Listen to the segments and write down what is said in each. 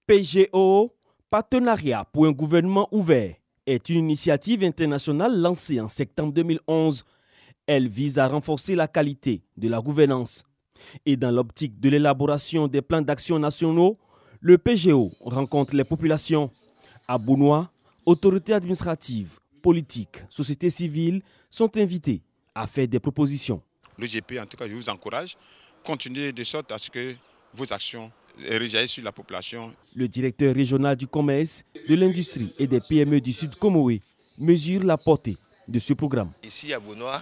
PGO, Partenariat pour un gouvernement ouvert, est une initiative internationale lancée en septembre 2011. Elle vise à renforcer la qualité de la gouvernance. Et dans l'optique de l'élaboration des plans d'action nationaux, le PGO rencontre les populations. À Bounois, autorités administratives, politiques, sociétés civiles sont invités à faire des propositions. Le GP, en tout cas, je vous encourage, continuez de sorte à ce que vos actions rejaillissent sur la population. Le directeur régional du commerce, de l'industrie et des PME du Sud Comoé mesure la portée de ce programme. Ici à Bounois,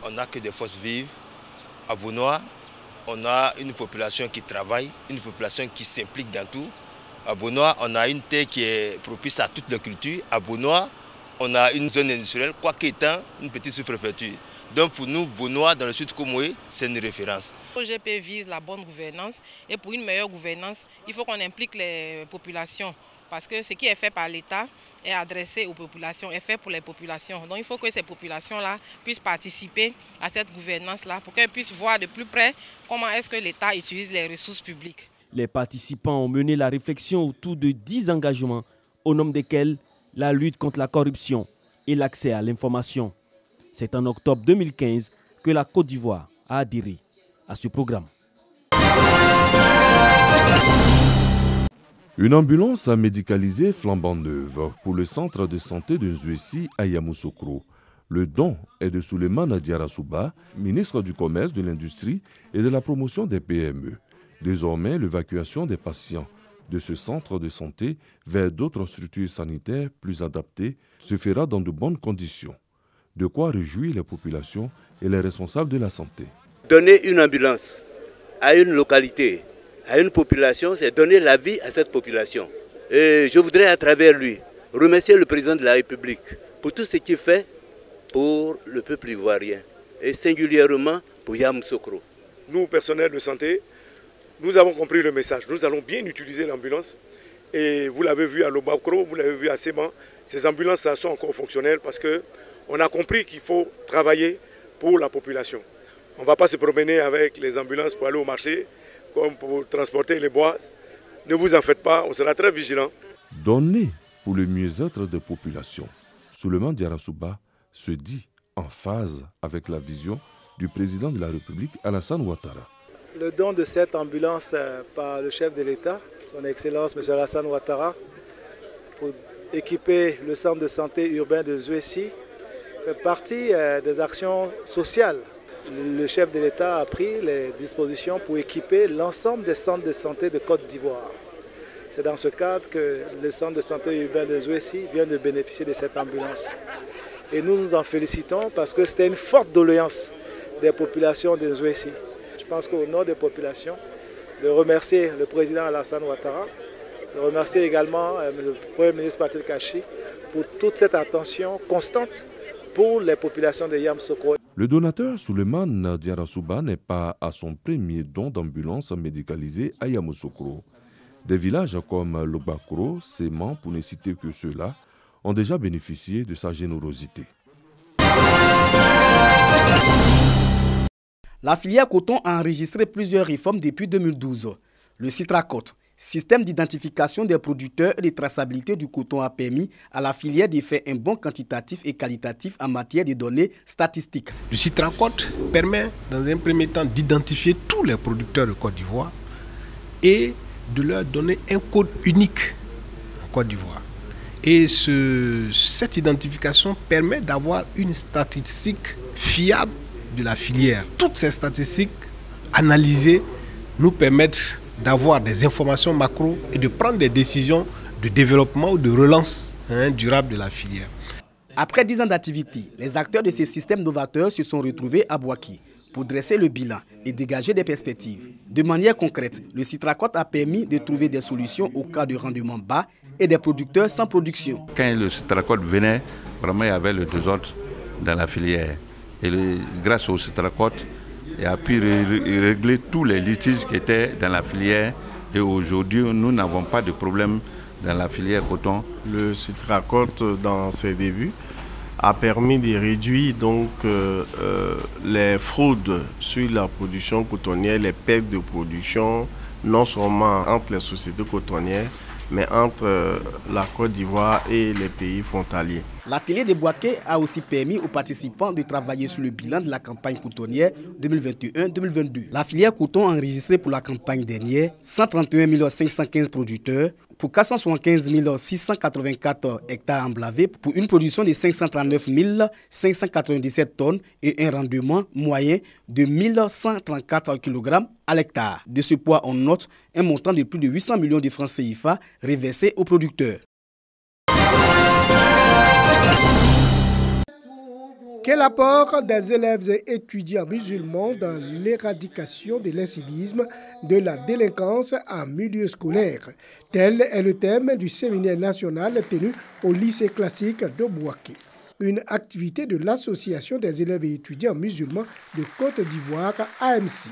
on n'a que des forces vives. À Bounois, on a une population qui travaille, une population qui s'implique dans tout. À Bounois, on a une terre qui est propice à toutes les cultures. À Bounois, on a une zone industrielle, quoique étant une petite sous-préfecture. Donc pour nous, Bounois, dans le Sud Comoé, c'est une référence. Le GP vise la bonne gouvernance et pour une meilleure gouvernance, il faut qu'on implique les populations. Parce que ce qui est fait par l'État est adressé aux populations, est fait pour les populations. Donc il faut que ces populations-là puissent participer à cette gouvernance-là pour qu'elles puissent voir de plus près comment est-ce que l'État utilise les ressources publiques. Les participants ont mené la réflexion autour de 10 engagements, au nombre desquels la lutte contre la corruption et l'accès à l'information. C'est en octobre 2015 que la Côte d'Ivoire a adhéré à ce programme. Une ambulance médicalisée flambant neuve pour le centre de santé de Nzouessi à Yamoussoukro. Le don est de Souleymane Diarra-Souba, ministre du Commerce, de l'Industrie et de la Promotion des PME. Désormais, l'évacuation des patients de ce centre de santé vers d'autres structures sanitaires plus adaptées se fera dans de bonnes conditions. De quoi réjouir les populations et les responsables de la santé. Donner une ambulance à une localité, à une population, c'est donner la vie à cette population. Et je voudrais à travers lui remercier le président de la République pour tout ce qu'il fait pour le peuple ivoirien et singulièrement pour Yamoussoukro. Nous, personnels de santé, nous avons compris le message. Nous allons bien utiliser l'ambulance. Et vous l'avez vu à Lobakro, vous l'avez vu à Séman. Ces ambulances sont encore fonctionnelles parce qu'on a compris qu'il faut travailler pour la population. On ne va pas se promener avec les ambulances pour aller au marché, comme pour transporter les bois. Ne vous en faites pas, on sera très vigilants. Donner pour le mieux-être des populations. Souleymane Diarra-Souba se dit en phase avec la vision du président de la République, Alassane Ouattara. Le don de cette ambulance par le chef de l'État, son Excellence M. Alassane Ouattara, pour équiper le centre de santé urbain de Nzouessi, fait partie des actions sociales. Le chef de l'État a pris les dispositions pour équiper l'ensemble des centres de santé de Côte d'Ivoire. C'est dans ce cadre que le centre de santé urbain de Nzouessi vient de bénéficier de cette ambulance. Et nous nous en félicitons parce que c'était une forte doléance des populations de Nzouessi. Je pense qu'au nom des populations, de remercier le président Alassane Ouattara, de remercier également le Premier ministre Patrick Kachi pour toute cette attention constante pour les populations de Yamoussoukro. Le donateur Souleymane Diarra-Souba n'est pas à son premier don d'ambulance médicalisée à Yamoussoukro. Des villages comme Lobakro, Séman, pour ne citer que ceux-là, ont déjà bénéficié de sa générosité. La filière coton a enregistré plusieurs réformes depuis 2012. Le Citracot, système d'identification des producteurs et de traçabilité du coton, a permis à la filière de faire un bond quantitatif et qualitatif en matière de données statistiques. Le Citracot permet dans un premier temps d'identifier tous les producteurs de Côte d'Ivoire et de leur donner un code unique en Côte d'Ivoire. Et cette identification permet d'avoir une statistique fiable de la filière. Toutes ces statistiques analysées nous permettent d'avoir des informations macro et de prendre des décisions de développement ou de relance durable de la filière. Après 10 ans d'activité, les acteurs de ces systèmes novateurs se sont retrouvés à Bouaki pour dresser le bilan et dégager des perspectives. De manière concrète, le Citracot a permis de trouver des solutions au cas de rendement bas et des producteurs sans production. Quand le Citracot venait, vraiment il y avait le désordre dans la filière. Et grâce au Citracot, il a pu régler tous les litiges qui étaient dans la filière. Et aujourd'hui, nous n'avons pas de problème dans la filière coton. Le Citracot, dans ses débuts, a permis de réduire donc, les fraudes sur la production cotonnière, les pertes de production, non seulement entre les sociétés cotonnières, mais entre la Côte d'Ivoire et les pays frontaliers. L'atelier de Bouaké a aussi permis aux participants de travailler sur le bilan de la campagne cotonnière 2021-2022. La filière coton a enregistré pour la campagne dernière 131 515 producteurs pour 475 684 hectares emblavés pour une production de 539 597 tonnes et un rendement moyen de 1134 kg à l'hectare. De ce poids, on note un montant de plus de 800 millions de francs CFA reversés aux producteurs. Quel apport des élèves et étudiants musulmans dans l'éradication de l'incivisme, de la délinquance en milieu scolaire? Tel est le thème du séminaire national tenu au lycée classique de Bouaké. Une activité de l'association des élèves et étudiants musulmans de Côte d'Ivoire, AMC.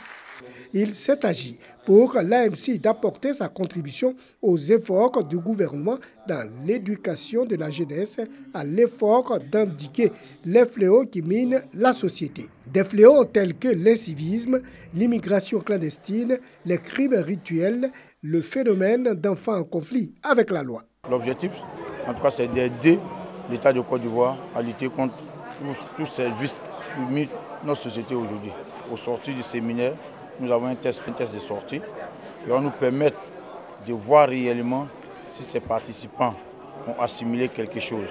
Il s'est agi pour l'AMC d'apporter sa contribution aux efforts du gouvernement dans l'éducation de la jeunesse, à l'effort d'endiguer les fléaux qui minent la société. Des fléaux tels que l'incivisme, l'immigration clandestine, les crimes rituels, le phénomène d'enfants en conflit avec la loi. L'objectif, en tout cas, c'est d'aider l'État de Côte d'Ivoire à lutter contre tous ces vices qui minent notre société aujourd'hui. Au sortir du séminaire, nous avons un test de sortie qui va nous permettre de voir réellement si ces participants ont assimilé quelque chose.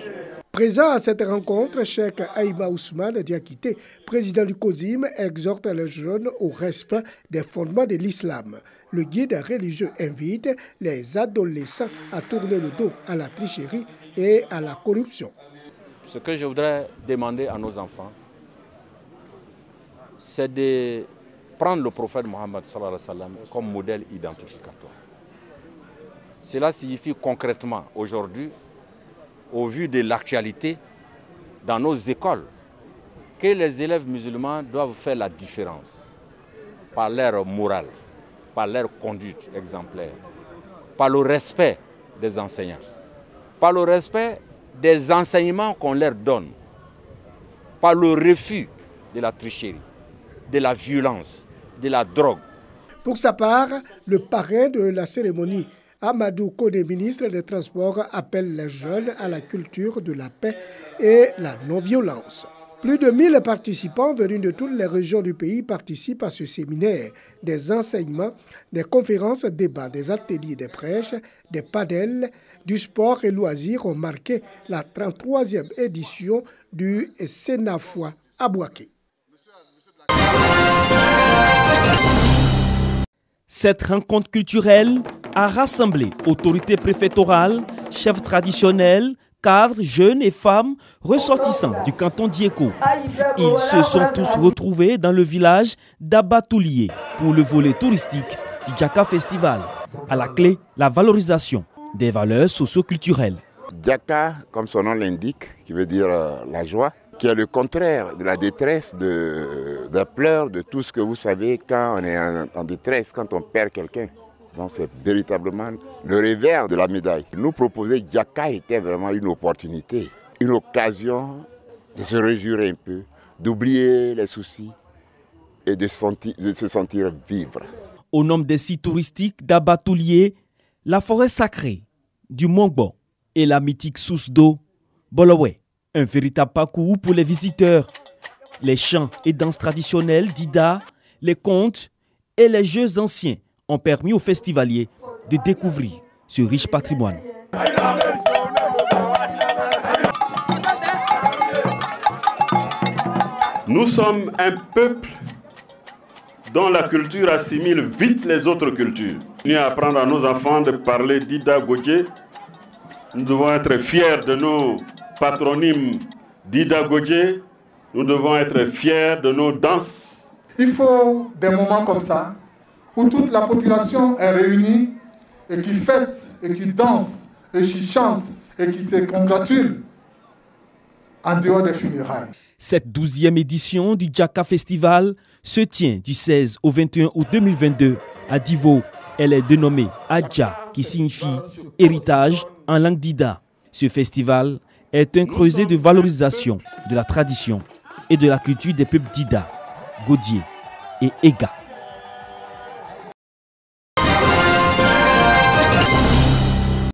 Présent à cette rencontre, Cheikh Aïma Ousmane Diakité, président du COSIM, exhorte les jeunes au respect des fondements de l'islam. Le guide religieux invite les adolescents à tourner le dos à la tricherie et à la corruption. Ce que je voudrais demander à nos enfants, c'est de prendre le prophète Mohammed sallallahu alayhi wa sallam comme modèle identificatoire. Cela signifie concrètement aujourd'hui, au vu de l'actualité, dans nos écoles, que les élèves musulmans doivent faire la différence par leur morale, par leur conduite exemplaire, par le respect des enseignants, par le respect des enseignements qu'on leur donne, par le refus de la tricherie, de la violence, de la drogue. Pour sa part, le parrain de la cérémonie, Amadou Kone, ministre des Transports, appelle les jeunes à la culture de la paix et la non-violence. Plus de 1000 participants venus de toutes les régions du pays participent à ce séminaire. Des enseignements, des conférences, débats, des ateliers, des prêches, des panels, du sport et loisirs ont marqué la 33e édition du Sénafois à Bouaké. Cette rencontre culturelle a rassemblé autorités préfectorales, chefs traditionnels, cadres, jeunes et femmes ressortissants du canton d'Yeko. Ils se sont tous retrouvés dans le village d'Abatoulié pour le volet touristique du Djaka Festival. À la clé, la valorisation des valeurs socio-culturelles. Djaka, comme son nom l'indique, qui veut dire la joie, qui est le contraire de la détresse, des pleurs, de tout ce que vous savez quand on est en détresse, quand on perd quelqu'un. Donc c'est véritablement le revers de la médaille. Nous proposer Djaka était vraiment une opportunité, une occasion de se réjouir un peu, d'oublier les soucis et de se sentir vivre. Au nom des sites touristiques d'Abatoulié, la forêt sacrée du Mongbo et la mythique source d'eau Bolowé. Un véritable parcours pour les visiteurs. Les chants et danses traditionnelles d'Ida, les contes et les jeux anciens ont permis aux festivaliers de découvrir ce riche patrimoine. Nous sommes un peuple dont la culture assimile vite les autres cultures. Nous apprendre à nos enfants de parler d'Ida Godje. Nous devons être fiers de nos patronymes d'Ida Godje. Nous devons être fiers de nos danses. Il faut des moments comme ça où toute la population est réunie et qui fête et qui danse et qui chante et qui se congratule en dehors des funérailles. Cette 12e édition du Djaka Festival se tient du 16 au 21 août 2022 à Divo. Elle est dénommée Adja, qui signifie héritage en langue d'Ida. Ce festival est un creuset de valorisation de la tradition et de la culture des peuples d'Ida, Godje et Ega.